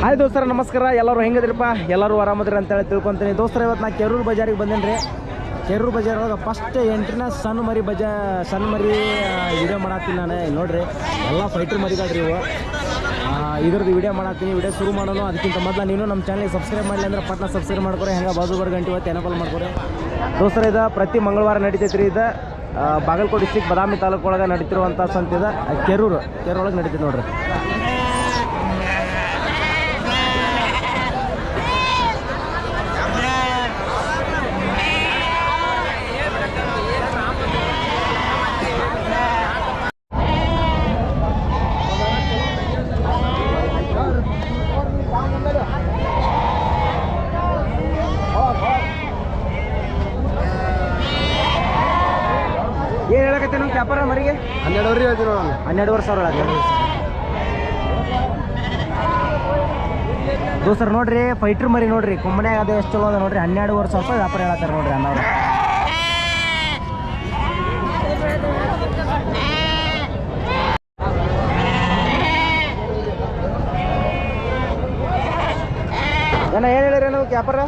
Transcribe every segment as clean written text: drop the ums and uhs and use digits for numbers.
Hi ದೋಸ್ತರ ನಮಸ್ಕಾರ. ಎಲ್ಲರೂ ಹೆಂಗದ್ರಪ್ಪ? ಎಲ್ಲರೂ ಆರಾಮದ್ರಿ ಅಂತೇಳಿ ತಿಳ್ಕೊತೀನಿ. ದೋಸ್ತರ ಇವತ್ತು ನಾ ಕೆರೂರು ಬಜಾರಿಗೆ ಬಂದೇನಿ ರೀ. ಕೆರೂರು ಬಜಾರ್ ಒಳಗೆ ಫಸ್ಟ್ ಎಂಟ್ರಿನ ಸಣ್ಣ ಮರಿ ವಿಡಿಯೋ ಮಾಡತ್ತೀನಿ ನಾನು. ನೋಡ್ರಿ ಎಲ್ಲ ಫೈಟರ್ ಮರಿಗಳ್ರಿ ಇವು. ಇದ್ರದ್ದು ವಿಡಿಯೋ ಮಾಡತ್ತೀನಿ. ವಿಡಿಯೋ ಶುರು ಮಾಡೋಣ. ಅದಕ್ಕಿಂತ ಮೊದಲು ನೀವು ನಮ್ಮ ಚಾನಲ್ಗೆ ಸಬ್ಸ್ಕ್ರೈಬ್ ಮಾಡಲಿ ಅಂದ್ರೆ ಪಟ್ನ ಸಬ್ಸ್ಕ್ರೈಬ್ ಮಾಡ್ಕೊರಿ. ಹೆಂಗೆ ಬಾಜು ಗಂಟೆ ಇವತ್ತು ಎನಪಲ್ ಮಾಡ್ಕೊರಿ ದೋಸ್ತರ. ಇದು ಪ್ರತಿ ಮಂಗಳವಾರ ನಡೀತೈತೆ ರೀ. ಇದು ಬಾಗಲಕೋಟೆ ಡಿಸ್ಟಿಕ್ ಬದಾಮಿ ತಾಲೂಕು ಒಳಗೆ ನಡೀತಿರುವಂಥ ಸಂತಿದ ಕೆರೂರು ಒಳಗೆ ನಡೀತೈತೆ ನೋಡ್ರಿ. ಏನು ಹೇಳಕತ್ತೆ ನಮ್ಮ ವ್ಯಾಪಾರ ಮರಿಗೆ? 12 ಹೇಳ್ತೀವಿ ನಾವು. 12,000 ಹೇಳತ್ತೆ ದೋಸ್ತರ. ನೋಡ್ರಿ ಫೈಟ್ರ್ ಮರಿ ನೋಡ್ರಿ, ಕುಂಬನ್ಯಾಗ ಅದು ಎಷ್ಟು ಚಲೋ ಅದ ನೋಡ್ರಿ. 12,500 ರೂಪಾಯಿ ವ್ಯಾಪಾರ ಹೇಳತ್ತಾರೆ ನೋಡ್ರಿ ಅಣ್ಣವ್ರು. ಏನ ಏನು ಹೇಳಿರಿ ನೀವು ವ್ಯಾಪಾರ?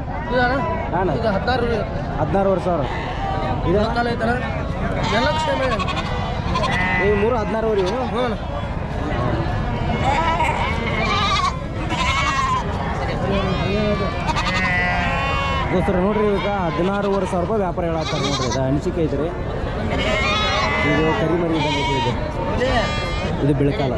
ನಾನು 16,000 ಇದು ನೀವು 16,000 ಇವು. ದೋಸ್ತರ ನೋಡ್ರಿ ಈಗ 16,500 ರೂಪಾಯಿ ವ್ಯಾಪಾರ ಹೇಳತ್ತಾರೆ ನೋಡ್ರಿ. ಇದು ಅನಿಸಿಕೆ ಐತ್ರಿ. ಇದು ಕರಿ ಮರಿ ಬಂದೈತಿ. ಇದು ಬೆಳಕಾಲ.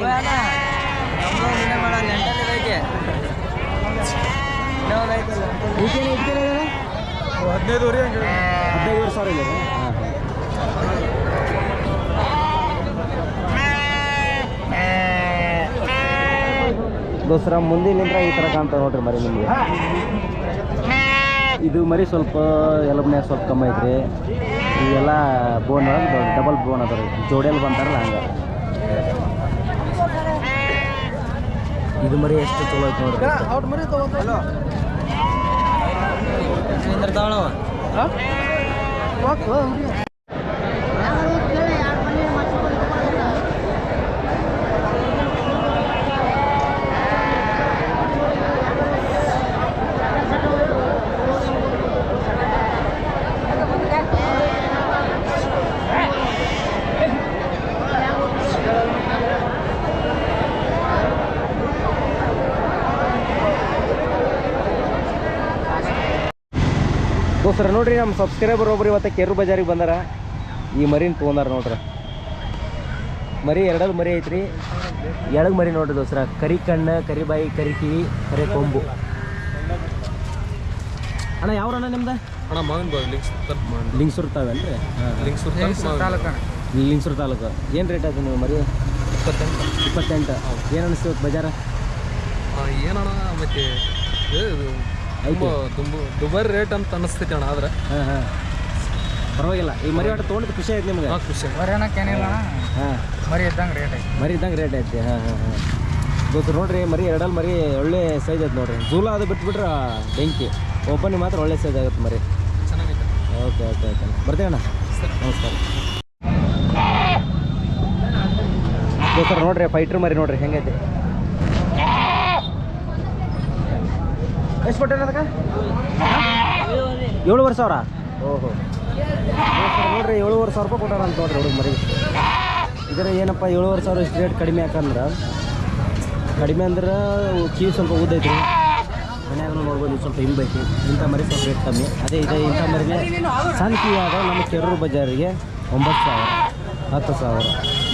15,000 ಇದೆ. ದೋಸ್ತರ ಮುಂದಿನಿಂದ ಈ ಥರ ಕಾಣ್ತಾವೆ ನೋಡ್ರಿ ಮರಿ ನಿಮಗೆ. ಇದು ಮರಿ ಸ್ವಲ್ಪ ಎಲಬ್ನ್ಯಾಗ ಸ್ವಲ್ಪ ಕಮ್ಮಿ ಐತ್ರಿ. ಇವೆಲ್ಲ ಬೋನ್ ಡಬಲ್ ಬೋನ್ ಅದ ರೀ. ಜೋಡಿಯಲ್ಲಿ ಬಂತಾರಲ್ಲ ಹಂಗೆ. ಇದು ಮರಿ ಎಷ್ಟು ಚಲೋ ಐತೆ ನೋಡ್ರಿ. ದೋಸ್ತರ ನೋಡ್ರಿ ನಮ್ಮ ಸಬ್ಸ್ಕ್ರೈಬರ್ ಒಬ್ರು ಇವತ್ತು ಕೆರೂರು ಬಜಾರಿಗೆ ಬಂದಾರ. ಈ ಮರಿನ ತೊಗೊಂಡಾರ ನೋಡ್ರಿ. ಮರಿ ಎರಡಲ್ಲಿ ಮರಿ ಐತ್ರಿ. ಎಳಗ್ ಮರಿ ನೋಡ್ರಿ ದೋಸ್ತರ. ಕರಿ ಕಣ್ಣು, ಕರಿ ಬಾಯಿ, ಕರಿ ಕಿವಿ, ಕರಿ ಕೊಂಬು. ಅಣ್ಣ ಯಾವ್ರಣ್ಣ ನಿಮ್ದು? ಅಣ್ಣ ಲಿಂಗ್ಸೂರು ತಾವೇನ್ರಿ? ಲಿಂಗ್ಸೂರು ತಾಲೂಕು. ಏನು ರೇಟ್ ಆಯ್ತು ನೀವು ಮರಿ? 28. ಏನು ಅನಿಸ್ತು ಇವತ್ತು ಬಜಾರ? ಏನಣ್ಣ ಮತ್ತೆ ದುಬಾರಿ ರೇಟ್ ಅಂತ ಅನಿಸ್ತೈತಿ ಅಣ್ಣ. ಆದ್ರೆ ಪರವಾಗಿಲ್ಲ. ಈ ಮರಿ ಆಟ ತೊಗೊಂಡು ಖುಷಿ ಆಯ್ತು ನಿಮ್ಗೆ? ಖುಷಿ. ಮರಿ ಇದ್ದಂಗೆ ರೇಟ್ ಐತಿ. ದೋಸ್ರು ನೋಡ್ರಿ ಮರಿ ಎರಡಲ್ಲಿ ಮರಿ ಒಳ್ಳೆ ಸೈಜ್ ಐತೆ ನೋಡ್ರಿ. ಜೂಲ ಅದು ಬಿಟ್ಬಿಟ್ರೆ ಬೆಂಕಿ. ಓಪನಿಗೆ ಮಾತ್ರ ಒಳ್ಳೆ ಸೈಜ್ ಆಗುತ್ತೆ ಮರಿ. ಚೆನ್ನಾಗೈತೆ. ಓಕೆ ಬರ್ತೀವಿ ಅಣ್ಣ. ನಮಸ್ಕಾರ ದೋಸ್ರು ನೋಡ್ರಿ ಫೈಟ್ರ್ ಮರಿ ನೋಡ್ರಿ ಹೆಂಗೈತಿ. ಎಷ್ಟು ಕೊಟ್ಟೆ ಅದಕ್ಕೆ? 7,500. ಓಹೋ ನೋಡ್ರಿ 7,500 ರೂಪಾಯಿ ಕೊಟ್ಟಾರ ಅಂತ ನೋಡ್ರಿ ಹುಡುಗ ಮರಿ. ಇದರ ಏನಪ್ಪ 7,500 ಇಷ್ಟು ರೇಟ್ ಕಡಿಮೆ ಯಾಕಂದ್ರೆ ಕಿವಿ ಸ್ವಲ್ಪ ಉದ್ದೈತಿ. ಮನ್ಯಾಗ ನೋಡ್ಬೋದು ಸ್ವಲ್ಪ ಹಿಂಬೈತಿ. ಇಂಥ ಮರಿ ಸ್ವಲ್ಪ ರೇಟ್ ಕಮ್ಮಿ. ಅದೇ ಇಂಥ ಮರಿಗೆ ಸಣ್ಣ ಕಿವಿ ಆದ ನಮ್ಮ ಕೆರೂರು ಬಜಾರಿಗೆ 9,000, 10,000,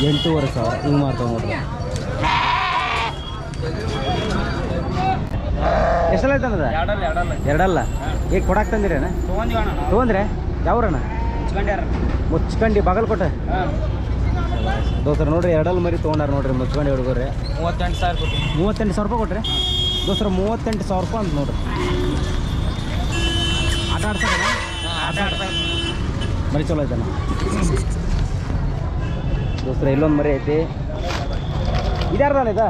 8,500 ಹಿಂಗೆ ಮಾಡ್ತಾವೆ ನೋಡ್ರಿ. ಎಷ್ಟೆಲ್ಲ ಐತೆ ಅನ್ನೋದ? ಎರಡಲ್ಲ. ಈಗ ಕೊಡಾಕ್ ತಂದಿರೇನ? ತೊಗೊಂಡ್ರೆ ಯಾವ್ರಣ್ಣ? ಮುಚ್ಕಂಡಿ ಬಾಗಲಕೋಟೆ. ದೋಸ್ತರ ನೋಡ್ರಿ ಎರಡಲ್ಲಿ ಮರಿ ತೊಗೊಂಡಾರ ನೋಡ್ರಿ ಮುಚ್ಕಂಡಿ ಹುಡುಗರ್ರಿ. 38,000 ರೂಪಾಯಿ ಕೊಟ್ರಿ ದೋಸ್ತರ. 38,000 ರೂಪಾಯಿ ಅಂತ ನೋಡ್ರಿ. ಆಟ ಆಡ್ಸೋಣ ಮರಿ ಚಲೋ ಐತಣ್ಣ ದೋಸ್ತರ. ಇಲ್ಲೊಂದು ಮರಿ ಐತಿ. ಇದ್ಯಾರ್ದಾನ ಇದ?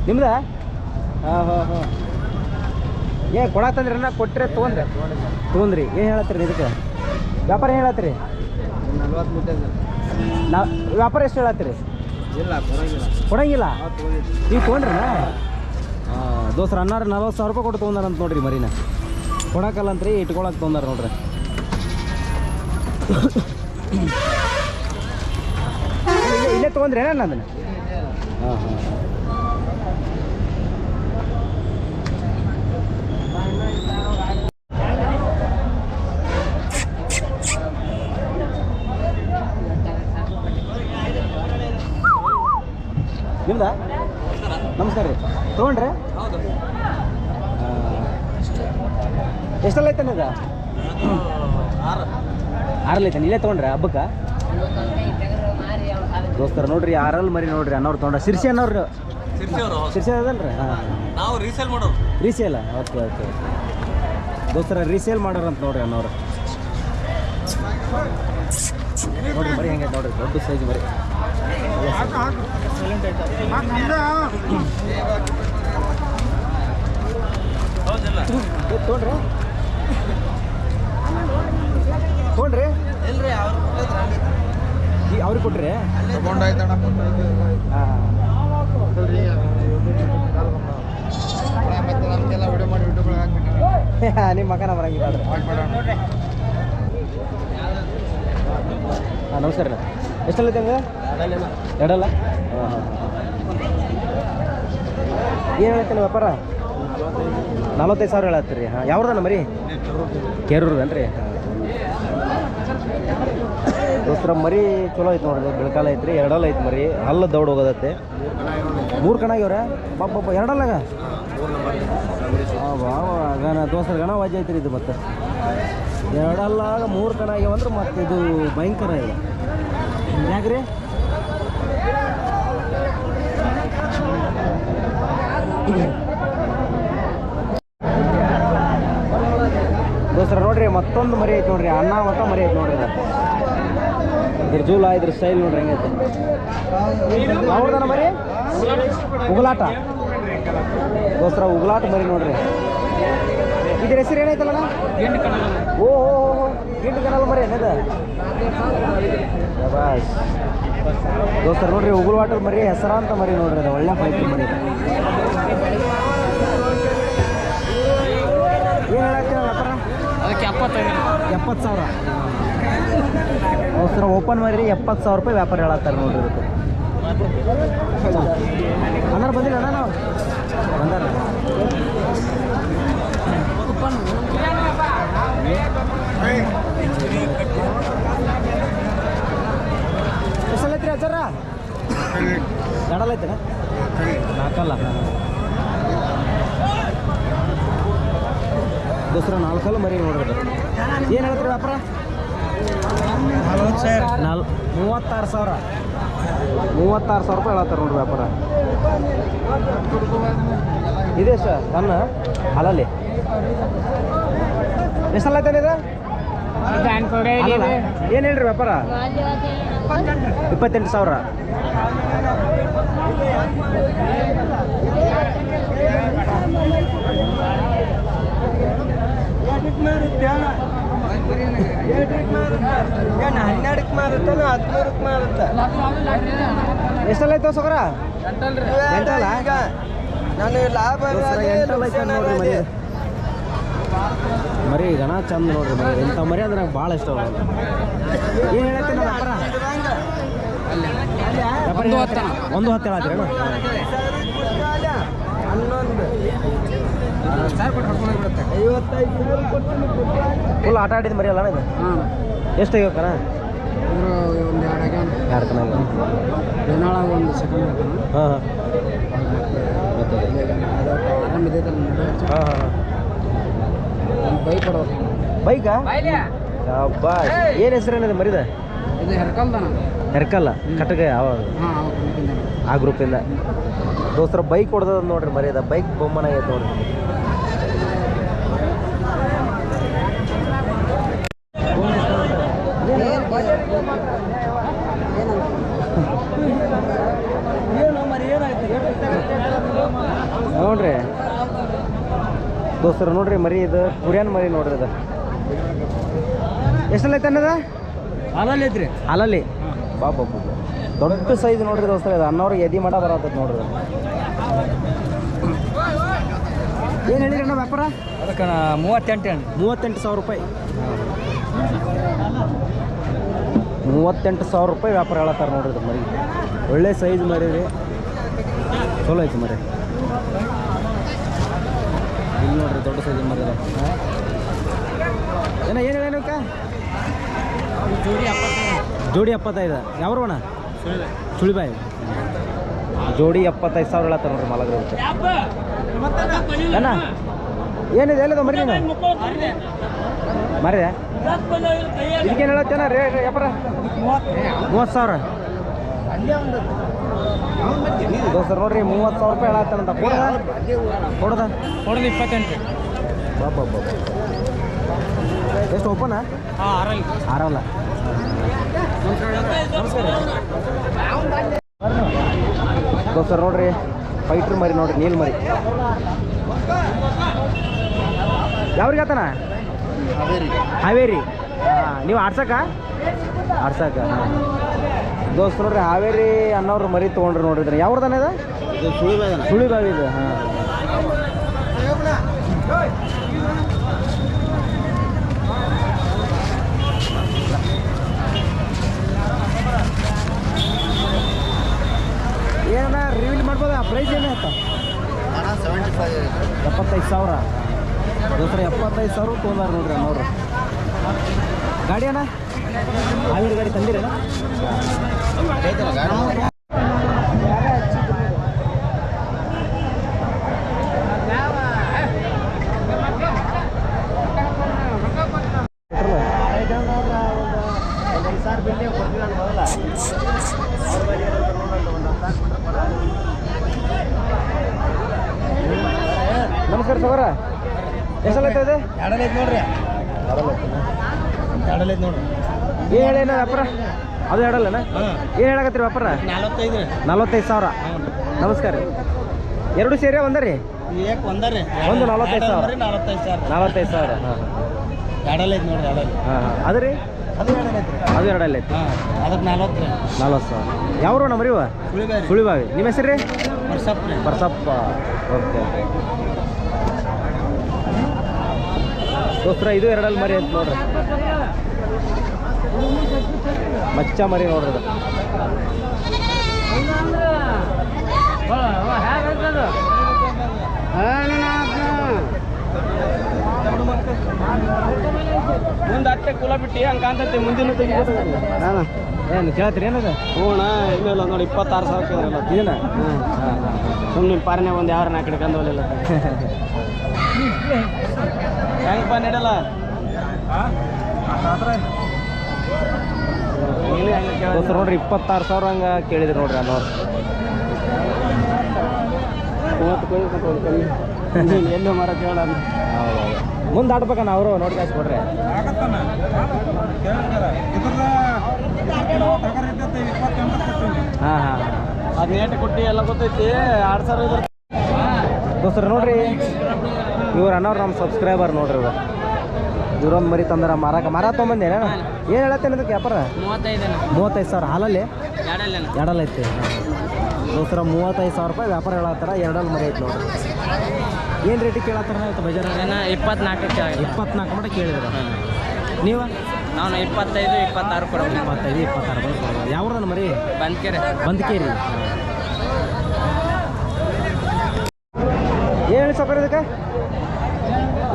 ನಿಮ್ದ? ಹಾಂ ಕೊಡಾಕ್ ತಂದ್ರಿ ಅಣ್ಣ? ಕೊಟ್ಟರೆ ತೊಗೊಂಡ್ರಿ. ಏನು ಹೇಳತ್ತೀರಿ ಇದಕ್ಕೆ ವ್ಯಾಪಾರ? ಏನು ಹೇಳತ್ತೀರಿ? 40 ನಾವು ವ್ಯಾಪಾರ ಎಷ್ಟು ಹೇಳತ್ತೀರಿ? ಇಲ್ಲ ಕೊಡಂಗಿಲ್ಲ. ಕೊಡಂಗಿಲ್ಲ? ನೀವು ತೊಗೊಂಡ್ರಿ? ದೋಸ್ತರ ಅನ್ನಾರ 40,000 ರೂಪಾಯಿ ಕೊಟ್ಟು ತೊಗೊಂಡಾರಂತ ನೋಡ್ರಿ ಮರಿನ. ಕೊಡಕ್ಕಲ್ಲಂತ್ರಿ ಇಟ್ಕೊಳಕ್ಕೆ ತೊಗೊಂಡಾರ ನೋಡ್ರಿ. ಇಲ್ಲೇ ತೊಗೊಂಡ್ರಿ ನಾನು ಅದನ್ನು. ಹಾಂ ಹಾಂ ನಿಮ್ದ ನಮಸ್ಕಾರ ರೀ. ತೊಗೊಂಡ್ರಿ ಎಷ್ಟೆಲ್ಲ ಐತಾನೆ ಇದು? 6 ಐತಾನೆ. ಇಲ್ಲೇ ತೊಗೊಂಡ್ರೆ ಹಬ್ಬಕ್ಕೆ ದೋಸ್ತರ ನೋಡ್ರಿ 6 ಮರಿ ನೋಡ್ರಿ ಅನ್ನೋರು ತೊಗೊಂಡ್ರೆ. ಶಿರ್ಸಿ ಅನ್ನೋರು ಶಿರ್ಸಿ ಅದಲ್ರಿ? ಹಾಂ ನಾವು ರೀಸೇಲ್ ಮಾಡೋರು. ರೀಸೇಲ? ಓಕೆ ಓಕೆ ದೋಸ್ತರ ರೀಸೇಲ್ ಮಾಡೋರಂತ ನೋಡ್ರಿ ಅನ್ನೋರು. ನೋಡ್ರಿ ಮರಿ ಹೆಂಗೆ ನೋಡ್ರಿ, ದೊಡ್ಡ ಸೈಜ್ ಮರಿ. ತೊಗೊಂಡ್ರಿ ತೊಗೊಂಡ್ರಿ ಅವ್ರಿಗೆ ಕೊಟ್ರಿ? ಹಾಂ ನಿಮ್ಮ ಮಗನ ಬರಂಗಿಲ್ಲ. ಹಾಂ ನಮಸ್ಕಾರ ರೀ. ಎಷ್ಟಲ್ಲ ಐತೆ ಹಂಗೆ? ಎರಡಲ್ಲ? ಹಾಂ ಹಾಂ ಏನು ಹೇಳ್ತೀನಿ ವ್ಯಾಪಾರ? 45,000 ಹೇಳತ್ತೀರಿ. ಹಾಂ ಯಾವ್ದನ ಮರಿ? ಕೇರೂರ್ದನ್ರಿ? ಹಾಂ ದೋಸ್ತರ ಮರಿ ಚಲೋ ಐತೆ ನೋಡ್ರಿ. ಬೆಳಕಾಲ ಐತ್ರಿ. ಎರಡಲ್ಲ ಐತೆ ಮರಿ. ಹಲ್ಲ ದೌಡ್ ಹೋಗೋದತ್ತೆ. 3 ಕಣಾಗ್ಯವ್ರ? ಬಾಬ ಎರಡಲ್ಲಾಗ? ಹಾಂ ಗಣ ದೋಸ್ತರ ಗಣ ವಾಜಿ ಐತ್ರಿ ಇದು. ಮತ್ತೆ ಎರಡಲ್ಲಾಗ 3 ಕಣ ಆಗ್ಯಾವಂದ್ರೆ ಮತ್ತೆ ಇದು ಭಯಂಕರ ಇದೆ. ಯಾಕ್ರಿ? ದೋಸ್ತರ ನೋಡ್ರಿ ಮತ್ತೊಂದು ಮರಿ ಐತೆ ನೋಡ್ರಿ. ಅನ್ನ ಮತ್ತ ಮರಿ ಐತೆ ನೋಡ್ರಿ. ಇದ್ರ ಜೂಲ ಇದ್ರ ಸ್ಟೈಲ್ ನೋಡ್ರಿ ಹೆಂಗೈತೆ. ಅವ್ರದನ ಮರಿ ಉಗುಲಾಟ. ದೋಸ್ತರ ಉಗುಲಾಟ ಮರಿ ನೋಡ್ರಿ. ಇದ್ರ ಹೆಸರು ಏನೈತಲ್ಲ? ಓ ಗಿಂಡು ಕನಲ್ ಮರಿ ಏನದ? ದೋಸ್ತರ ನೋಡ್ರಿ ಉಗುಲಾಟದ ಮರಿ ಹೆಸರಾಂತ ಮರಿ ನೋಡ್ರಿ. ಅದು ಒಳ್ಳೆ ಫೈಟ್ ಮರಿ. ಏನು ಹೇಳತ್ತೀರ ವ್ಯಾಪಾರ? ಅದಕ್ಕೆ 70,000. ದೋಸ್ತರ ಓಪನ್ ಮರಿ 70,000 ರೂಪಾಯಿ ವ್ಯಾಪಾರ ಹೇಳತ್ತಾರೆ ನೋಡ್ರಿ. ಇದಕ್ಕೆ ಅನ್ನಾರ ಬಂದಿಲ್ಲ ಅಣ್ಣ? ನಾವು ಬಂದಾರ. ಎಷ್ಟಲ್ಲ ಐತ್ರಿ ಅಚ್ಚಾರ? ಎರಡಲ್ಲ ಐತೆನ? 4 ದೋಸ್ತರ 4 ಮರಿ ನೋಡ್ರಿ. ಏನು ಹೇಳ್ತೀರಿ ವ್ಯಾಪಾರ? 36,000. 36,000 ರೂಪಾಯಿ ಹೇಳತ್ತಾರೆ ನೋಡ್ರಿ ವ್ಯಾಪಾರ. ಇದೆ ಸರ್ ನನ್ನ ಹಾಲಲ್ಲಿ ಎಷ್ಟಲ್ಲ ಐತಾನೆ ಇದು? ಏನು ಹೇಳ್ರಿ ವ್ಯಾಪಾರ? 28,000. ಎಷ್ಟಲ್ಲ ಐತವ ಸೊಗರ? ಎಂಟಲ್ಲ? ನೋಡ್ರಿ ಮರಿ ಗಣ ಚಂದ ನೋಡ್ರಿ. ಮರಿ ಇಂಥ ಮರಿ ಅಂದ್ರೆ ನಂಗೆ ಭಾಳ ಇಷ್ಟ. ಏನು ಹೇಳತ್ತೀನಿ ವ್ಯಾಪಾರ? 110 ಹೇಳತ್ತೀರಿ? ಫುಲ್ ಆಟ ಆಡಿದ ಮರಿ ಅಲ್ಲ ಇದು? ಎಷ್ಟು ಆಗ್ಯಾವ ಕಣ? 2 ಕಣ ಒಂದು ಸೆಕೆಂಡ್ ಹಾಂ ಹಾಂ ಹಾಂ ಬೈಕ್ ಕೊಡೋ ಬೈಕಾ? ಬಾ ಏನು ಹೆಸರೇನಿದೆ ಮರಿದ? ಇದು ಹೆರ್ಕಲ್ದನ. ಹೆರ್ಕಲ್ಲ ಕಟ್ಟಗ ಅವಾಗ ಆ ಗ್ರೂಪಿಂದ ದೋಸ್ತರ ಬೈಕ್ ಹೊಡೆದ ನೋಡ್ರಿ ಮರಿದ. ಬೈಕ್ ಬೊಮ್ಮನ ಆಗೈತೆ ನೋಡ್ರಿ. ನೋಡ್ರಿ ದೋಸ್ತರ ನೋಡ್ರಿ ಮರಿ ಇದು ಕುರಿಯನ್ ಮರಿ ನೋಡ್ರಿ. ಅದು ಎಷ್ಟಲ್ಲ ಐತೆ ಅನ್ನದ? ಹಾಲಲ್ಲಿ ಐತ್ರಿ. ಹಾಲಲ್ಲಿ ಬಾಬಾ ದೊಡ್ಡ ಸೈಜ್ ನೋಡ್ರಿ ದೋಸ್ತರ. ಅದು ಅನ್ನೋರಿಗೆ ಎದಿ ಮಾಡ ಬರತ್ತದ ನೋಡ್ರಿ. ಏನು ಹೇಳಿರಿ ಅಣ್ಣ ವ್ಯಾಪಾರ? ಅದಕ್ಕೆ 38 ಅಣ್ಣ. 38,000 ರೂಪಾಯಿ. 38,000 ರೂಪಾಯಿ ವ್ಯಾಪಾರ ಹೇಳತ್ತಾರ ನೋಡ್ರಿ. ಇದು ಮರಿ ಒಳ್ಳೆ ಸೈಜ್ ಮರಿ ರೀ, ಚಲೋ ಐತಿ ಮರಿ. ಇಲ್ಲಿ ನೋಡ್ರಿ ದೊಡ್ಡ ಸೈಜ್ ಮರಿ ಅದ. ಏನು ಹೇಳೇನಕ್ಕ? ಜೋಡಿ 75. ಯಾವ್ರು ಅಣ್ಣ? ಸುಳಿಬಾಯಿ. ಜೋಡಿ 75,000 ಹೇಳತ್ತಾರ ನೋಡ್ರಿ ಮಾಲಗ್ರ. ಅಣ್ಣ ಏನಿದೆ ಎಲ್ಲದ ಮರಿ ನೀನು ಮರಿ ಇದಕ್ಕೇನು ಹೇಳತ್ತೇನ ವ್ಯಾಪಾರ? 30,000 ದೋಸ್ತರು ನೋಡ್ರಿ. 30,000 ರೂಪಾಯಿ ಹೇಳತ್ತಾನಂತ. ಕೊಡೋದ 28. ಬಾಬಾ ಎಷ್ಟು ಓಪನ್? ಆರಲ್ಲ. ದೋಸ್ತರು ನೋಡ್ರಿ ಫೈಟ್ರ್ ಮರಿ ನೋಡ್ರಿ, ನೀಲ್ ಮರಿ. ಯಾವ್ರಿಗೆ ಆತನ? ಹಾವೇರಿ. ಹಾಂ, ನೀವು ಆಡ್ಸಕ್ಕ ದೋಸ್ತರು ನೋಡ್ರಿ ಹಾವೇರಿ ಅನ್ನೋರು ಮರಿ ತೊಗೊಂಡ್ರಿ ನೋಡ್ರಿ. ಯಾವ್ದಾನ ಇದು? ಸುಳಿಬಾವಿ ಇದು. ಹಾಂ, ಏನ ರಿವೀಲ್ ಮಾಡ್ಬೋದಾ? ಪ್ರೈಸ್ ಏನಾಯ್ತು? 75,000 ದೋಸ್ರ. 75,000 ತೊಗೊಂಡಾರ ನೋಡ್ರಿ ಅನ್ನೋರು. ಗಾಡಿ ಅಣ್ಣ ಹಾವೇರಿ ಗಾಡಿ ತಂದಿರೇನ? ನಮಸ್ಕಾರ ಸೌರ. ಎಷ್ಟಲ್ಲ ಐತೆ? ಎರಡಲ್ಲೈತೆ ನೋಡ್ರಿ. ಎರಡಲ್ಲೈತೆ ನೋಡ್ರಿ. ಏನು ಹೇಳೇನ ವ್ಯಾಪಾರ? ಅದು ಎರಡಲ್ಲನ? ಏನು ಹೇಳಕತ್ತೀರಿ ವ್ಯಾಪಾರ? 45,000. ನಮಸ್ಕಾರ ರೀ. ಎರಡು ಸೇರಿ ಒಂದರಿ? ಒಂದು 45,000. 45,000. ಹಾಂ, ಎರಡಲ್ಲೈತೆ ನೋಡ್ರಿ. ಹಾಂ ಅದು ರೀ? ಅದು ಎರಡಲ್ಲೈತಿ. ಅದಕ್ಕೆ 40,000. ಯಾವ್ರು ಅಣ್ಣ ಮರಿವ? ಸುಳಿಬಾವಿ. ನಿಮ್ಮ ಹೆಸರು ರೀ? ಬರ್ಸಪ್ಪ. ಓಕೆ. ದೋಸ್ತರ ಇದು ಎರಡಲ್ಲಿ ಮರಿ ಅಂತ ನೋಡ್ರಿ. ಮಚ್ಚ ಮರಿ ನೋಡ್ರಿ ಅದು. ಮುಂದೆ ಅತ್ತೆ ಕುಲ ಬಿಟ್ಟು ಹಂಗೆ ಕಾಣ್ತೈತಿ. ಮುಂದಿನ ಏನು ಕೇಳ್ತೀರಿ ಏನದು? ಹೂಣ ಇನ್ನಿಲ್ಲ ನೋಡಿ. 26,000 ಕೇಳಿಲ್ಲ ಇದನ್ನ. ಸುಮ್ಮನೆ ಪಾರನೆ ಒಂದು ಯಾರು 4 ಕಡೆ ಕಂದೋಲಿಲ್ಲ. ಹೆಂಗಪ್ಪ ನಡೆಯಲ್ಲ? ದೋಸ್ತರ ನೋಡ್ರಿ 26,000 ಹಂಗೆ ಕೇಳಿದ್ರಿ ನೋಡ್ರಿ ಅನ್ನೋರು. 30 ಕಮ್ಮಿ ಎಲ್ಲೋ ಮರ ಕೇಳ. ಮುಂದೆ ಆಡ್ಬೇಕಣ್ಣ ಅವರು ನೋಡಿ ಕಾಸು ಕೊಡ್ರಿ. ಹಾಂ ಹಾಂ, ಅದು ನೇಟ್ ಕೊಟ್ಟು ಎಲ್ಲ ಗೊತ್ತೈತಿ. 2,000 ದೋಸ್ತರ ನೋಡ್ರಿ ಇವ್ರು ಅನ್ನೋರು ನಮ್ಮ ಸಬ್ಸ್ಕ್ರೈಬರ್ ನೋಡ್ರಿ. ಇವ್ರೊಂದು ಮರಿ ತಂದ್ರೆ ಮರ ತೊಗೊಂಬಂದೇನ? ಏನು ಹೇಳತ್ತೇನೆ ಇದಕ್ಕೆ ವ್ಯಾಪಾರ? 35,000. ಹಾಲಲ್ಲಿ ಎರಡಲ್ಲ ಐತಿ. ದೋಸ್ತರ 35,000 ರೂಪಾಯಿ ವ್ಯಾಪಾರ ಹೇಳತ್ತಾರ. ಎರಡಲ್ಲಿ ಮರಿ ಐತಿ ನೋಡ್ರಿ. ಏನು ರೇಟಿಗೆ ಕೇಳತ್ತಾರ ಆಯ್ತು ಬಜಾರ? 24 ಮಟ್ಟ ಕೇಳಿದ್ರು ನೀವು? ನಾನು 25, 26 ಕೊಡ್ಬೇಕು. 25, 26 ಕೊಡ್ಬೋದು. ಯಾವ್ದು ಮರಿ? ಬಂದ್ಕೇರಿ. ಏನು ಹೇಳಿ ಸೌಕರ್ಯ ಇದಕ್ಕೆ?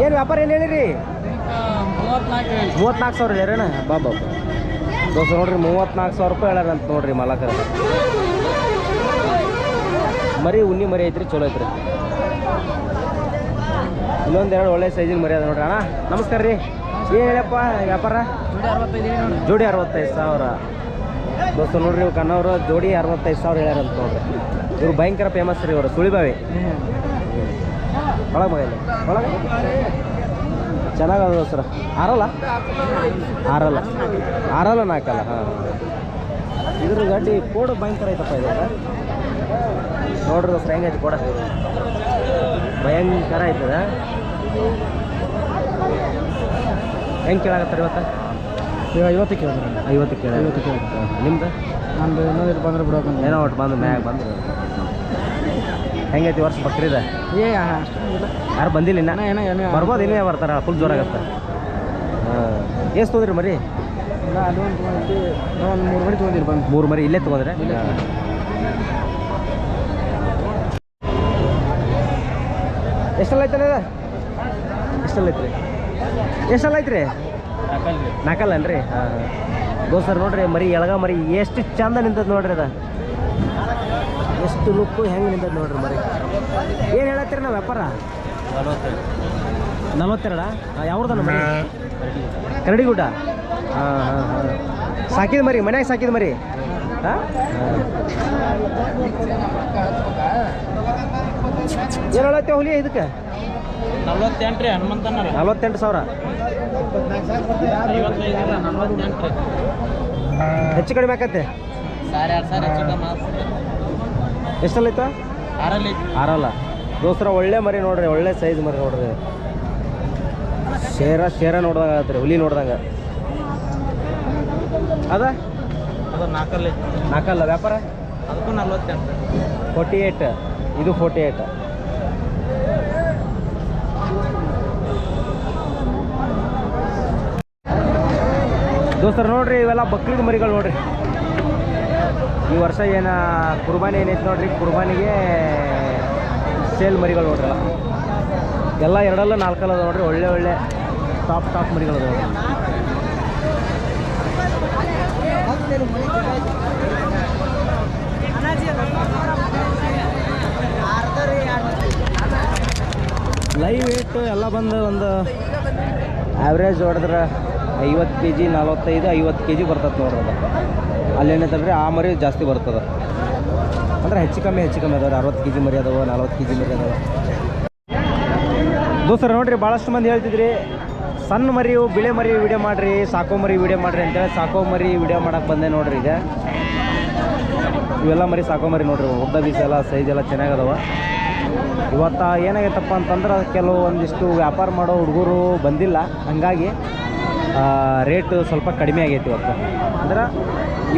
ಏನು ವ್ಯಾಪಾರ ಏನು ಹೇಳಿರಿ? 34,000 ಹೇಳ್ಯಾರೇನ? ಬಾಬಾ ದೋಸ್ತ ನೋಡ್ರಿ 34,000 ರೂಪಾಯಿ ಹೇಳ್ಯಾರಂತ ನೋಡ್ರಿ ಮಾಲಕರ. ಮರಿ ಉಣ್ಣಿ ಮರಿ ಐತ್ರಿ, ಚಲೋ ಐತ್ರಿ. ಇಲ್ಲೊಂದೆರಡು ಒಳ್ಳೆ ಸೈಜಿನ ಮರಿ ಅದ ನೋಡ್ರಿ. ಅಣ್ಣ ನಮಸ್ಕಾರ ರೀ. ಏನು ಹೇಳಪ್ಪ ವ್ಯಾಪಾರ? ಜೋಡಿ 65,000. ದೋಸ್ತ ನೋಡ್ರಿ ಇವು ಕಣ್ಣವರು ಜೋಡಿ 65,000 ಹೇಳ್ಯಾರಂತ ನೋಡ್ರಿ. ಇವ್ರು ಭಯಂಕರ ಫೇಮಸ್ ರೀ ಇವರು. ಸುಳಿಬಾವಿ ಒಳಗೆ ಮಗ ಇಲ್ಲಿ ಒಳಗೆ ಚೆನ್ನಾಗದ ದೋಸ್ತರ. ಆರಲ್ಲ 4. ಹಾಂ, ಇದ್ರ ಗಾಡಿ ಕೋಡ್ ಭಯಂಕರ ಐತಪ್ಪ ಇದು ನೋಡ್ರಿ ದೋಸ್ತರ. ಹೆಂಗೈತಿ ಕೋಡ? ಭಯಂಕರ ಐತದ. ಹೆಂಗೆ ಕೇಳಾಕತ್ತಾರೆ ಇವತ್ತು? 50 ಕೇಳಿದ್ರೆ 50 ಕೇಳಿ. ನಿಮ್ದು? ನಂದು ಇನ್ನೊಂದು ಬಂದ್ರೆ ಬಿಡೋಕೆ ಏನೋ ಒಟ್ಟು ಬಂದು ಮ್ಯಾಗ ಬಂದು ಹೆಂಗೈತಿ ವರ್ಷ ಬಕ್ರೀದ ಏ ಅಷ್ಟೊಂದಿಲ್ಲ ಯಾರು ಬಂದಿಲ್ಲ ಇನ್ನ ಏನೋ ಬರ್ಬೋದು ಇನ್ನೇ ಬರ್ತಾರ ಫುಲ್ ಜೋರಾಗತ್ತೆ ಎಷ್ಟು ತೊಗೊಂಡ್ರಿ ಮರಿ ಇಲ್ಲ ಅದು ಒಂದು 3 ಮರಿ ತೊಗೊಂಡಿರಿ ಬಂದು 3 ಮರಿ ಇಲ್ಲೇ ತೊಗೊಂಡ್ರೆ ಎಷ್ಟೆಲ್ಲ ಐತಲ್ಲ ಇದು ಎಷ್ಟೆಲ್ಲ ಐತ್ರಿ ಎಷ್ಟೆಲ್ಲ ಐತ್ರಿ ನಾಲ್ಕಲ್ಲನ್ರಿ ಹಾಂ ದೋಸ್ತರ್ ನೋಡ್ರಿ ಮರಿ ಎಳಗ ಮರಿ ಎಷ್ಟು ಚಂದ ನಿಂತದ ನೋಡ್ರಿ ಅದ ಎಷ್ಟು ಲುಕ್ಕು ಹೆಂಗೆ ನಿಂತದ ನೋಡ್ರಿ ಮರಿ ಏನು ಹೇಳತ್ತೀರಿ ನಾವು ವ್ಯಾಪಾರ 42 ಯಾವ್ದಲ್ಲ ಮರಿ ಕರಡಿಗುಡ್ಡ ಹಾಂ ಹಾಂ ಹಾಂ ಸಾಕಿದ ಮರಿ ಮನ್ಯಾಗ ಸಾಕಿದ ಮರಿ ಹಾಂ ಏನು ಹೇಳತ್ತೆ ಹುಲಿ ಇದಕ್ಕೆ 48 ರೀ ಹನುಮಂತನ 48,000 48 ಹೆಚ್ಚು ಕಡಿಮೆ ಆಕತ್ತೆ ಎಷ್ಟಲ್ಲ ಐತ 6 ದೋಸ್ತರ ಒಳ್ಳೆ ಮರಿ ನೋಡ್ರಿ ಒಳ್ಳೆ ಸೈಜ್ ಮರಿ ನೋಡ್ರಿ ಶೇರ ನೋಡ್ದಂಗೆ ಆಗತ್ತೆ ಹುಲಿ ನೋಡ್ದಂಗೆ ಅದ ಅದು 4 ನಾಲ್ಕಲ್ಲ ವ್ಯಾಪಾರ ಅದಕ್ಕೂ 48 48 ಇದು 48 ದೋಸ್ತರು ನೋಡ್ರಿ ಇವೆಲ್ಲ ಬಕ್ರೀದ್ ಮರಿಗಳು ನೋಡ್ರಿ ಈ ವರ್ಷ ಏನು ಕುರ್ಬಾನಿ ಏನೈತೆ ನೋಡ್ರಿ ಕುರ್ಬಾನಿಗೆ ಸೇಲ್ ಮರಿಗಳು ನೋಡ್ರಿ ಎಲ್ಲ 2 4 ಅದ ನೋಡ್ರಿ ಒಳ್ಳೆ ಟಾಪ್ ಮರಿಗಳು ಅದಾವ ಲೈವ್ ವೇಟ್ ಎಲ್ಲ ಬಂದು ಒಂದು ಆ್ಯಾವ್ರೇಜ್ ಹೊಡೆದ್ರೆ 50 kg 45 50 kg ಬರ್ತದೆ ನೋಡ್ರಿ ಅದು ಅಲ್ಲೇನೈತಲ್ರಿ ಆ ಮರಿ ಜಾಸ್ತಿ ಬರ್ತದೆ ಅಂದ್ರೆ ಹೆಚ್ಚು ಕಮ್ಮಿ ಅದಾವೆ 60 kg ಮರಿ ಅದಾವೆ 40 kg ಮರಿ ಅದಾವೆ ದೋಸ್ತರು ನೋಡ್ರಿ ಭಾಳಷ್ಟು ಮಂದಿ ಹೇಳ್ತಿದ್ರಿ ಸಣ್ಣ ಮರಿಯು ಬಿಳೆ ಮರಿ ವಿಡಿಯೋ ಮಾಡಿರಿ ಸಾಕೋ ಮರಿ ವಿಡಿಯೋ ಮಾಡಿರಿ ಅಂತೇಳಿ ಸಾಕೋ ಮರಿ ವಿಡಿಯೋ ಮಾಡಕ್ಕೆ ಬಂದೆ ನೋಡ್ರಿ ಈಗ ಇವೆಲ್ಲ ಮರಿ ಸಾಕೋ ಮರಿ ನೋಡ್ರಿ ಉದ್ದ ಬೀಸ ಎಲ್ಲ ಸೈಜ್ ಎಲ್ಲ ಚೆನ್ನಾಗದವ ಇವತ್ತು ಏನಾಗೈತಪ್ಪ ಅಂತಂದ್ರೆ ಒಂದಿಷ್ಟು ವ್ಯಾಪಾರ ಮಾಡೋ ಹುಡುಗರು ಬಂದಿಲ್ಲ ಹಾಗಾಗಿ ರೇಟ್ ಸ್ವಲ್ಪ ಕಡಿಮೆ ಆಗೈತಿ ಇವತ್ತು ಅಂದ್ರೆ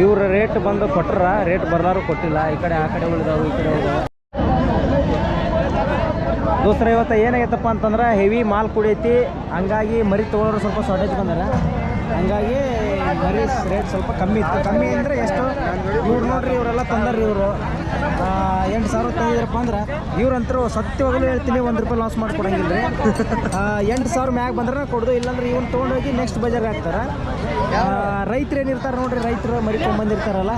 ಇವ್ರ ರೇಟ್ ಬಂದು ಕೊಟ್ರ ರೇಟ್ ಬರ್ಲಾರು ಕೊಟ್ಟಿಲ್ಲ ಈ ಕಡೆ ಆ ಕಡೆ ಉಳಿದಾವು ಈ ಕಡೆ ಉಳಿದಾವೆ ದೋಸ್ತರ ಇವತ್ತು ಏನಾಗೈತಪ್ಪ ಅಂತಂದ್ರೆ ಹೆವಿ ಮಾಲ್ ಕುಡಿಯೈತಿ ಹಂಗಾಗಿ ಮರಿ ತೊಗೊಳೋರು ಸ್ವಲ್ಪ ಶಾರ್ಟೇಜ್ ಬಂದಾರ ಹಂಗಾಗಿ ಮರಿ ರೇಟ್ ಸ್ವಲ್ಪ ಕಮ್ಮಿ ಇತ್ತು ಕಮ್ಮಿ ಅಂದರೆ ಎಷ್ಟು ಇವ್ರು ನೋಡ್ರಿ ಇವರೆಲ್ಲ ತಂದಾರ್ರಿ ಇವರು 8,000 ತಂದಿದ್ರಪ್ಪ ಅಂದ್ರೆ ಇವ್ರಂತರೂ ಸತ್ಯವಾಗಲೂ ಹೇಳ್ತೀನಿ ₹1 ಲಾಸ್ ಮಾಡಿಕೊಡಂಗಿಲ್ಲ ರೀ 8,000 ಮ್ಯಾಗ ಬಂದ್ರೆ ಕೊಡೋದು ಇಲ್ಲಾಂದ್ರೆ ಇವ್ನು ತೊಗೊಂಡೋಗಿ ನೆಕ್ಸ್ಟ್ ಬಜಾರ್ಗೆ ಹಾಕ್ತಾರೆ ರೈತರು ಏನಿರ್ತಾರೆ ನೋಡ್ರಿ ರೈತರು ಮರಿ ತೊಗೊಂಬಂದಿರ್ತಾರಲ್ಲ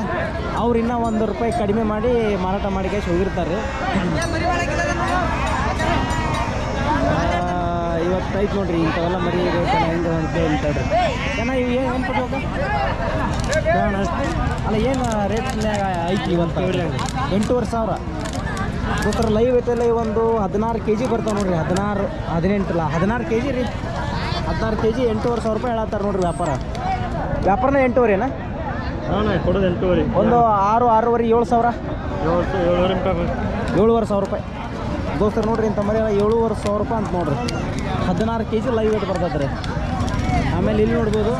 ಅವ್ರು ಇನ್ನೂ ₹1 ಕಡಿಮೆ ಮಾಡಿ ಮಾರಾಟ ಮಾಡಿ ಕ್ಯಾಶ್ ಹೋಗಿರ್ತಾರೆ ಇವತ್ತು ಐತೆ ನೋಡ್ರಿ ಇಂಥವೆಲ್ಲ ಮರಿ ರೇಟ್ ಹೆಂಗೆ ಅಂತ ಹೇಳ್ತಾಡ್ರಿ ಚೆನ್ನಾಗಿ ಇವು ಏನು ಕೊಡ್ಬೇಕು ಅಲ್ಲ ಏನು ರೇಟ್ನ್ಯಾಗ ಐತಿ ಇವತ್ತು 8,500 ದೋಸ್ತರ ಲೈವ್ ಐತಲ್ಲ ಒಂದು 16 kg ಬರ್ತಾವೆ ನೋಡ್ರಿ 16 kg ರೀ 16 kg ₹8,500 ಹೇಳತ್ತಾರೆ ನೋಡ್ರಿ ವ್ಯಾಪಾರನ 8,500 ಹಾಂ ಕೊಡೋದು 8,500 ಒಂದು 6-6.5 ₹7,500 ದೋಸ್ತರು ನೋಡ್ರಿ ಇಂಥ ಮರಿ ₹7,500 ಅಂತ ನೋಡ್ರಿ 16 kg ಲೈವ್ ವೇಟ್ ಬರ್ತದೆ ರೀ ಆಮೇಲೆ ಇಲ್ಲಿ ನೋಡ್ಬೋದು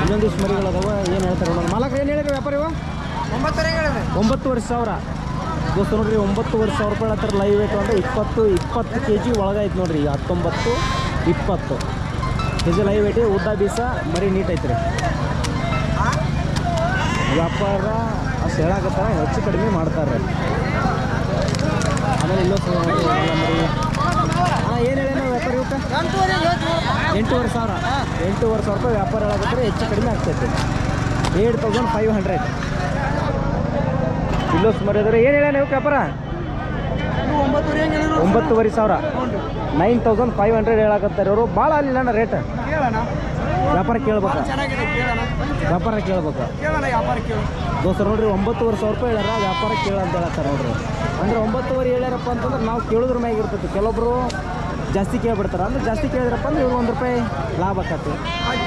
ಇನ್ನೊಂದಿಷ್ಟು ಮರಿಗಳು ಅದಾವ ಏನು ಹೇಳ್ತಾರೆ ನೋಡೋಣ ಮಾಲಕ್ರು ಏನು ಹೇಳಿರಿ ವ್ಯಾಪಾರ ಇವ 9,500 ದೋಸ್ತ ನೋಡ್ರಿ ₹9,500 ಹೇಳ್ತಾರೆ ಲೈವ್ ವೇಟ್ ಅಂದರೆ 20 kg ಒಳಗೈತೆ ನೋಡ್ರಿ 19-20 kg ಲೈವ್ ವೇಟಿ ಉದ್ದ ಬೀಸ ಮರಿ ನೀಟ್ ಐತ್ರಿ ವ್ಯಾಪಾರ ಅಷ್ಟು ಹೇಳಾಕತ್ತಾರ ಹೆಚ್ಚು ಕಡಿಮೆ ಮಾಡ್ತಾರೆ ಆಮೇಲೆ ಇಲ್ಲೋ ಮರಿ ಏನು ಹೇಳೇನೋ ವ್ಯಾಪಾರ ಇವಕ್ಕೆ 8,500 ವ್ಯಾಪಾರ ಹೇಳಾಕತ್ತಾರೆ ಹೆಚ್ಚು ಕಡಿಮೆ ಆಗ್ತೈತೆ 8,500 ಇಲ್ಲೋಸ್ ಮರಿ ಅದಾರೆ ಏನು ಹೇಳ ನೀವು ವ್ಯಾಪಾರ 9,500 9,500 ಹೇಳಾಕತ್ತಾರೆ ಅವರು ಭಾಳ ಅಲ್ಲಿಲ್ಲ ರೇಟ್ ವ್ಯಾಪಾರ ಕೇಳ್ಬೇಕು ದೋಸ್ತ ನೋಡ್ರಿ 9,500 ಹೇಳ್ಯಾರ ವ್ಯಾಪಾರ ಕೇಳ ಅಂತ ಹೇಳತ್ತಾರೆ ನೋಡ್ರಿ ಅಂದ್ರೆ 9,500 ಹೇಳ್ಯಾರಪ್ಪ ಅಂತಂದ್ರೆ ನಾವು ಕೇಳೋದ್ರ ಮ್ಯಾಗ ಇರ್ತೈತಿ ಕೆಲವೊಬ್ರು ಜಾಸ್ತಿ ಕೇಳ್ಬಿಡ್ತಾರೆ ಅಂದ್ರೆ ಜಾಸ್ತಿ ಕೇಳಿದ್ರಪ್ಪ ಅಂದ್ರೆ ಇವ್ರು ₹1 ಲಾಭ ಆಕತಿ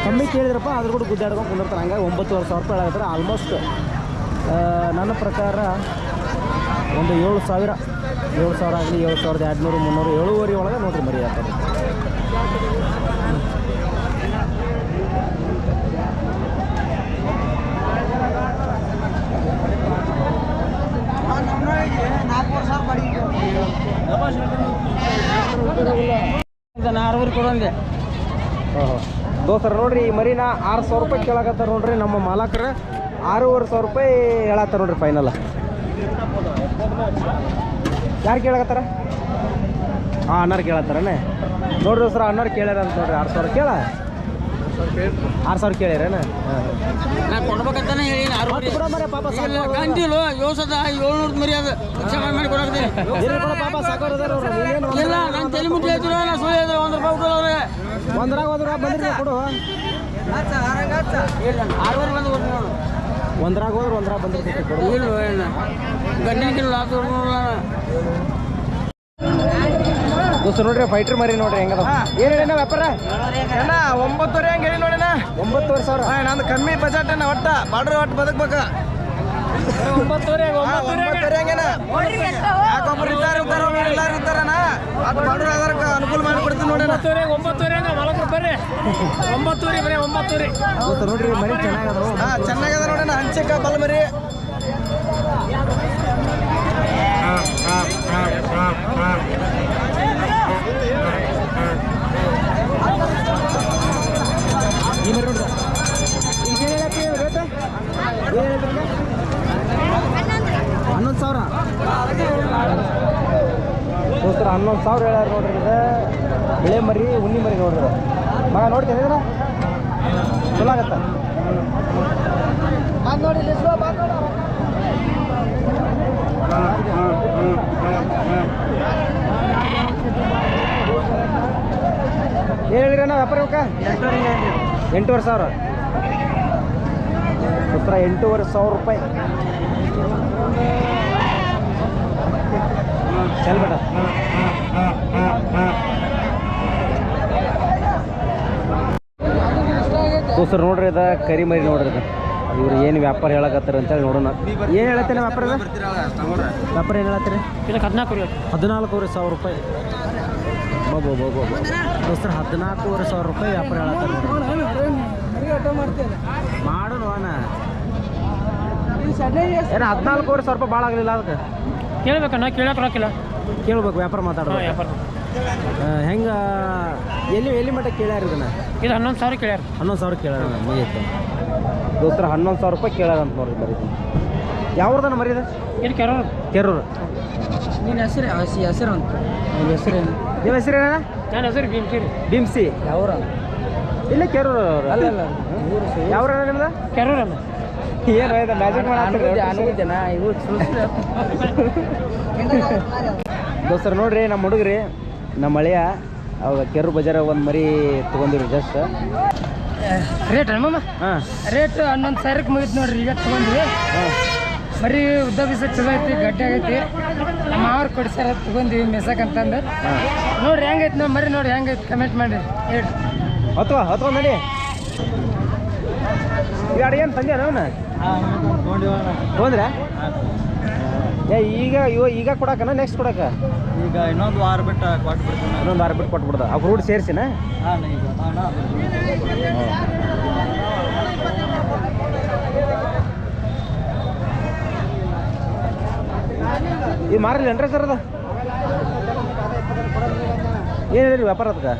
ಕಮ್ಮಿ ಕೇಳಿದ್ರಪ್ಪ ಅದ್ರ ಕೂಡ ಗುದ್ದಾಡ್ಕೊಂಡು ಕುಂದಿರ್ತಾರೆ ಹಂಗಾಗಿ 9,500 ಹೇಳಾಕತ್ತಾರೆ ಆಲ್ಮೋಸ್ಟ್ ನನ್ನ ಪ್ರಕಾರ ಒಂದು 7,000 ಆಗಲಿ 7,200 300 7,500 ಒಳಗೆ ನೋಡ್ರಿ ಮರಿ ಹಾಕ್ತಾರೆ ಆರೂವರೆ ಕೊಡೋಂಗೆ. ದೋಸ್ತರ ನೋಡ್ರಿ ಈ ಮರಿನ 6,000 ರೂಪಾಯಿ ಕೇಳಾಕತ್ತಾರ ನೋಡ್ರಿ ನಮ್ಮ ಮಾಲಕರು. 6,500 ರೂಪಾಯಿ ಹೇಳತ್ತಾರ ನೋಡ್ರಿ ಫೈನಲ್. ಯಾರು ಕೇಳಾಕತ್ತಾರ? ಹಾಂ, ಅಣ್ಣಾರು ಕೇಳತ್ತಾರನೇ ನೋಡ್ರಿ ದೋಸ್ತರ. ಅಣ್ಣಾರು ಕೇಳ್ಯಾರ ಅಂತ ನೋಡ್ರಿ. 6,000 ಕೇಳ 6,000 ಕೇಳ್ಯಾರೇನ? ನಾನು ಕೊಡ್ಬೇಕಂತಾನೆ ಹೇಳಿ ಪಾಪ ಗಂಟಿಲು 700 ಮರಿ ಅದು ಮಾಡಿ ಕೊಡಾಕ್ತೀನಿ. ಪಾಪ ಸಾಕೋರು ಇಲ್ಲ ನಾನು ತಲೆ ಮುಟ್ಟಿ ಹೇಳ್ತೀನಿ. ನಾ ಸುಳ್ಳು ಹೇಳಿದ್ರೆ 1 ರೂಪಾಯಿ ಕೊಡೋರೆ. ಒಂದ್ರಾಗ ಬಂದ್ರಿ ಕೊಡು. ಆರೂವರೆ ಬಂದು ಕೊಡ್ತೀನಿ ನೋಡು. ಒಂದ್ರಾಗ ಹೋದ್ರೆ ಒಂದ್ರಾಗ ಬಂದಿರ್ತೈತಿ ಕೊಡು. ಇಲ್ಲ ಗಂಡಿನ ಕಿಲ್ಲ ದೋಸ್ತ ನೋಡ್ರಿ ಫೈಟ್ರ್ ಮರಿ ನೋಡ್ರಿ ಹೆಂಗದ. ಏನು ಹೇಳಿನ ವ್ಯಾಪಾರ? 9,000 ಹೆಂಗೆ ಹೇಳಿ ನೋಡೋಣ. 9,500. ನಂದು ಕಮ್ಮಿ ಬಜೆಟ್ ಒಟ್ಟ ಬಾಡ್ರಿ ಒಟ್ಟು ಬದುಕ್ಬೇಕ. 9,000 ಯಾಕೊಬ್ರು ಇದ್ದಾರೆ ಎಲ್ಲಾರು ಇದ್ದಾರಣ. ಅದು ಬಾಡ್ರಿ ಅದಕ್ಕೆ ಅನುಕೂಲ ಮಾಡಿಕೊಡ್ತೀನಿ ನೋಡೋಣ. 9,000 ದೋಸ್ತ ನೋಡ್ರಿ ಮರಿ ಚೆನ್ನಾಗದ. ಚೆನ್ನಾಗದ ನೋಡೋಣ. ಹಂಚಕ್ಕ ಬಲ್ ಮರಿ. ಈ ಮರಿ ನೋಡ್ರಿ ಈಗ ಏನು ಹೇಳತ್ತಿ ರೇಟ್? ಏನು ಹೇಳ್ತೀರಿ? 11,000 ದೋಸ್ತರ. 11,000 ಹೇಳ್ಯಾರ ನೋಡ್ರಿ. ಇದು ಬಿಳೆ ಮರಿ, ಉಣ್ಣಿ ಮರಿ ನೋಡ್ರಿ. ಮಗ ನೋಡ್ತೀನಿ ಇದ್ರ ಚಲೋ ಆಗತ್ತ. ಏನು ಹೇಳಿರಿ ಅಣ್ಣ ವ್ಯಾಪಾರ? 8,500 ದೋಸ್ತರ. 8,500 ರೂಪಾಯಿ ಚಲ್ ಬೇಟ. ದೋಸ್ತರ ನೋಡ್ರಿ ಅದ ಕರಿ ಮರಿ ನೋಡ್ರಿ. ಅದು ಇವ್ರು ಏನು ವ್ಯಾಪಾರ ಹೇಳಕತ್ತಾರ ಅಂತೇಳಿ ನೋಡೋಣ. ಏನು ಹೇಳತ್ತೇನೆ ವ್ಯಾಪಾರ? ವ್ಯಾಪಾರ ಏನು ಹೇಳತ್ತೀರಿ? 14,500 ರೂಪಾಯಿ. ದೋಸ್ತರ 14,500 ರೂಪಾಯಿ ವ್ಯಾಪಾರ ಹೇಳತ್ತಾರ ನೋಡ್ರಿ. ಮಾಡು ನೋಡೋಣ. ಏನು 14,500 ರೂಪಾಯಿ ಭಾಳ ಆಗಲಿಲ್ಲ? ಅದಕ್ಕೆ ಕೇಳ್ಬೇಕಣ್ಣ. ಕೇಳಕ್ಕೆ ರೊಕ್ಕಿಲ್ಲ. ಕೇಳ್ಬೇಕು, ವ್ಯಾಪಾರ ಮಾತಾಡೋದು ಹೆಂಗೆ? ಎಲ್ಲಿ ಮಟ್ಟ ಕೇಳ್ಯಾರ ಇದನ್ನ? ಇದು 11,000 ಕೇಳ್ಯಾರ. 11,000 ಕೇಳ್ಯಾರ. ಮುಗಿಯುತ್ತೆ ದೋಸ್ತರ. 11,000 ರೂಪಾಯಿ ಕೇಳ್ಯಾರ ಅಂತ ನೋಡ್ರಿ ಮರಿದು. ಯಾವ್ದನ ಮರಿದ? ಇಲ್ಲಿ ಕೆರೂರು. ಕೆರೂರು. ನಿನ್ನ ಹೆಸರು ಅಂತ? ನಿಮ್ಮ ಹೆಸರೇನು? ನಿಮ್ಮ ಹೆಸರೇನ? ನನ್ನ ಹೆಸರು ಭೀಮ್ಸಿರಿ. ಭೀಮ್ಸಿ. ಯಾವ್ರ? ಇಲ್ಲ ಕೆರೂರು ಅವರು. ಅಲ್ಲ ಯಾವ್ರ ನಿಮ್ದು? ಕೆರೂರಮ್ಮ. ಏನು ಮ್ಯಾಜಿಕ್ ದೋಸ್ತರ ನೋಡ್ರಿ ನಮ್ಮ ಹುಡುಗ್ರಿ ನಮ್ಮ ಹಳೆಯ ಅವಾಗ ಕೆರೂರು ಬಜಾರ ಒಂದು ಮರಿ ತೊಗೊಂಡಿವ್ರಿ ಜಸ್ಟ್. ರೇಟ್ ಅಮ್ಮ? ಹಾಂ, ರೇಟ್ 11,000 ಮುಗಿತು ನೋಡ್ರಿ. ಈಗ ತೊಗೊಂಡ್ವಿ. ಮರಿ ಉದ್ದ ಬೀಸ ಚಲೋ ಐತಿ, ಗಡ್ಡೆ ಆಗೈತಿ. ನಮ್ಮ ಮಾವ್ರು ಕೊಡ್ಸ್ಯಾರ ತೊಗೊಂಡಿವಿ ಮೆಸಕಂತಂದು. ನೋಡ್ರಿ ಹೆಂಗೈತಿ ನಾವು ಮರಿ. ನೋಡಿ ಹೆಂಗೈತಿ ಕಮೆಂಟ್ ಮಾಡಿ ಹೇಳಿ. ಹತ್ವ ನಡಿ. ಈಗ ಏನು ತಂದೆ ಅವನ ತೊಗೊಂಡ್ರೆ? ಈಗ ಕೊಡಕನ ನೆಕ್ಸ್ಟ್ ಕೊಡಕ? ಈಗ ಇನ್ನೊಂದು ವಾರ ಬಿಟ್ಟು ಕೊಟ್ಬಿಡ್ತೀನಿ. ಇನ್ನೊಂದು ವಾರ ಬಿಟ್ಟು ಕೊಟ್ಬಿಡ್ದ. ಅವ್ರು ರೂಢ ಸೇರಿಸಿನ? ಇದು ಮಾರಿಲ್ಲೇನ್ರಿ ಸರ್? ಅದು ಏನು ಹೇಳಿರಿ ವ್ಯಾಪಾರ? ಅದಕ್ಕೆ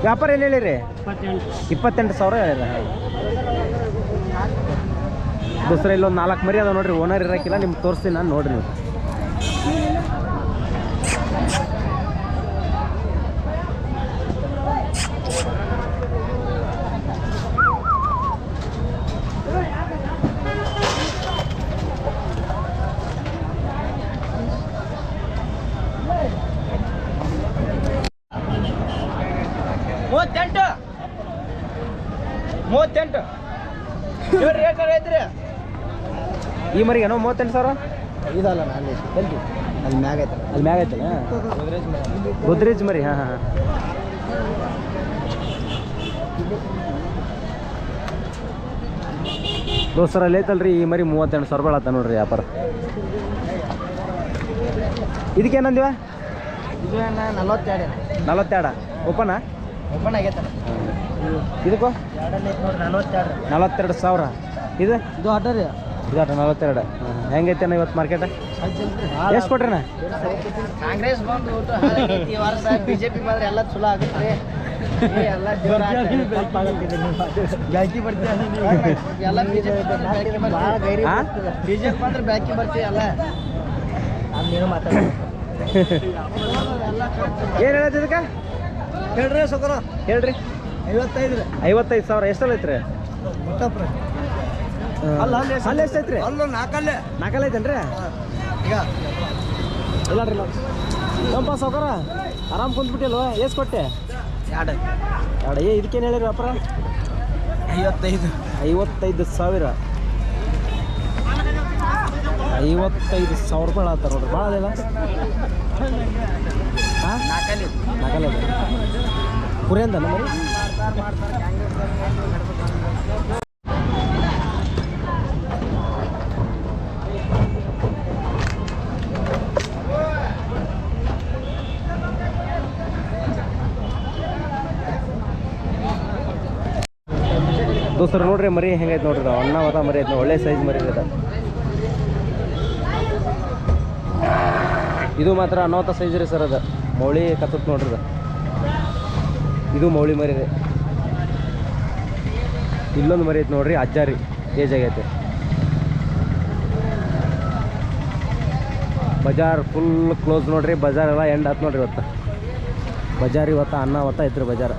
ವ್ಯಾಪಾರ ಏನು ಹೇಳಿರಿ? 28,000 ಹೇಳಿರ. ದೋಸ್ತರ ಇಲ್ಲೊಂದು 4 ಮರಿ ಅದ ನೋಡ್ರಿ. ಓನರ್ ಇರೋಕ್ಕಿಲ್ಲ, ನಿಮ್ಗೆ ತೋರಿಸ್ತೀನಿ ನಾನು. ನೋಡ್ರಿ ನೀವು ಈ ಮರಿಗೆ ಏನೋ 38,000 ಇದಲ್ಲ ನಾನು ಎಲ್ಲಿ ಅಲ್ಲಿ ಮ್ಯಾಗ ಐತಲ್ಲ. ಅಲ್ಲಿ ಮ್ಯಾಗ ಐತಲ್ಲ ಗೋದ್ರೇಜ್ ಮರಿ. ಹಾಂ ಹಾಂ. ದೋಸ್ತರ ಅಲ್ಲಿ ಐತಲ್ರಿ ಈ ಮರಿ 38,000 ರೂಪಾಯಿ ಆತ ನೋಡ್ರಿ ವ್ಯಾಪಾರ. ಇದಕ್ಕೇನಂದಿವ? ಇದು 42. 42 ಓಪನಾ? ಓಪನ್ ಆಗೈತಲ್ಲ. ಇದಕ್ಕೂ 42 ನೋಡ್ರಿ. 42. 42,000. ಇದು ಇದು ಆಟ ರೀ. ಇದಾಟ 42. ಹೆಂಗೈತೇನ ಇವತ್ತು ಮಾರ್ಕೆಟ್? ಎಷ್ಟು ಕೊಟ್ರಣ್ಣ? ಕಾಂಗ್ರೆಸ್ ಬಂದು ಈ ವರ್ಷ ಬಿಜೆಪಿ ಬಂದ್ರೆ ಎಲ್ಲ ಚಲೋ ಆಗುತ್ತೆ ಎಲ್ಲ ಬ್ಯಾಕಿ ಬರ್ತೀವಿ ಎಲ್ಲ ಬಿಜೆಪಿ ಬಂದ್ರೆ ಬ್ಯಾಕಿ ಬರ್ತೀವಿ ಎಲ್ಲ ಅದೇನು ಮಾತಾಡ ಏನು ಹೇಳತ್ತೆ ಇದಕ್ಕೆ? ಹೇಳ್ರಿ ಸೊಕರ ಹೇಳ್ರಿ. 55 ರೀ. 55,000 ಎಷ್ಟಲ್ಲ ಐತ್ರಿ? ಅಲ್ಲಿ ಎಷ್ಟೈತ್ರಿ? ಅಲ್ಲ ನಾಲ್ಕಲ್ಲೇ ಐತೇನ್ರಿ? ಈಗ ಇಲ್ಲ ರೀ ನಮ್ಮಪ್ಪ ಸೌಕರ ಆರಾಮ್ ಕುಂತ್ಬಿಟ್ಟಿಲ್ವ? ಎಷ್ಟು ಕೊಟ್ಟೆ? 2 ಇದಕ್ಕೇನು ಹೇಳಿರಿ ವ್ಯಾಪಾರ? 55. 55,000. 55,000 ರೂಪಾಯಿ ಹೇಳ್ತಾರೆ ನೋಡ್ರಿ. ಭಾಳ ಅದಿಲ್ಲ? ಹಾಂ ನಾಲ್ಕಲ್ಲಿ ಕುರಿಯಂದ ಮರಿ ದೋಸ್ತರು ನೋಡ್ರಿ ಮರಿ ಹೆಂಗೈತೆ ನೋಡ್ರಿ. ಅಣ್ಣ ಹೊತ ಮರಿ ಐತೆ, ಒಳ್ಳೆ ಸೈಜ್ ಮರಿ ಇದೆ. ಇದು ಮಾತ್ರ ಅನಾಹುತ ಸೈಜ್ ರೀ ಸರ್. ಅದು ಮೌಳಿ ಕತ್ತತ್ ನೋಡ್ರಿ. ಇದು ಮೌಳಿ ಮರಿ ರೀ. ಇಲ್ಲೊಂದು ಮರಿ ಐತೆ ನೋಡ್ರಿ, ಅಜ್ಜಾರಿ ಏಜ್ ಆಗೈತೆ. ಬಜಾರ್ ಫುಲ್ ಕ್ಲೋಸ್ ನೋಡ್ರಿ. ಬಜಾರ್ ಎಲ್ಲ ಎಂಡ್ ಆಯ್ತು ನೋಡ್ರಿ ಇವತ್ತು. ಬಜಾರ್ ಇವತ್ತು ಅನ್ನ ಹೊತ್ತ ಐತ್ರಿ ಬಜಾರ್.